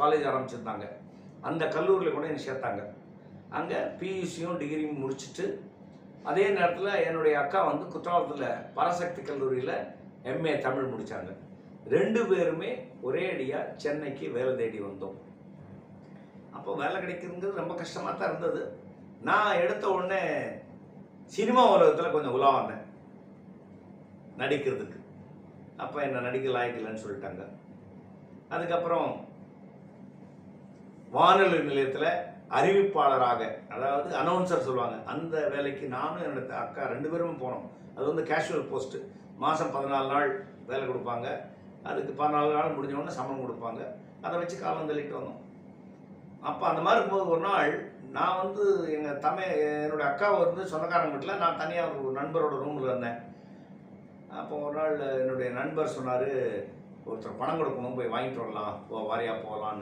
College ஆரம்பிச்சிருந்தாங்க. அந்த கல்லூரியில் கூட என்னை சேர்த்தாங்க. அங்கே பியூசியும் டிகிரியும் முடிச்சுட்டு, அதே நேரத்தில் என்னுடைய அக்கா வந்து குற்றாலத்தில் பராசக்தி கல்லூரியில் எம்ஏ தமிழ் முடித்தாங்க. 2 பேருமே ஒரே அடியாக சென்னைக்கு வேலை தேடி வந்தோம். அப்போ வேலை கிடைக்குதுங்கிறது ரொம்ப கஷ்டமாக தான் இருந்தது. நான் எடுத்த உடனே சினிமா உலகத்தில் கொஞ்சம் உலா வந்தேன் நடிக்கிறதுக்கு. அப்போ என்ன நடிக்க லாய்க்கில்லைன்னு சொல்லிட்டாங்க. அதுக்கப்புறம் வானொலி நிலையத்தில் அறிவிப்பாளராக, அதாவது அனௌன்சர் சொல்லுவாங்க, அந்த வேலைக்கு நானும் என்னோட அக்கா 2 பேரும் போனோம். அது வந்து கேஷுவல் போஸ்ட்டு. மாதம் 14 நாள் வேலை கொடுப்பாங்க. அதுக்கு 14 நாள் முடிஞ்சவொடனே சம்பளம் கொடுப்பாங்க. அதை வச்சு காலம் தள்ளிட்டு வந்தோம். அப்போ அந்த மாதிரி இருக்கும்போது ஒரு நாள் நான் வந்து என்னோடய அக்காவை வந்து சொந்தக்காரங்க வீட்டில், நான் தனியாக ஒரு நண்பரோட ரூமில் இருந்தேன். அப்போ ஒரு நாள் என்னுடைய நண்பர் சொன்னார், ஒருத்தர் பணம் கொடுக்கணும், போய் வாங்கிட்டு வரலாம், வாரியா போகலான்னு.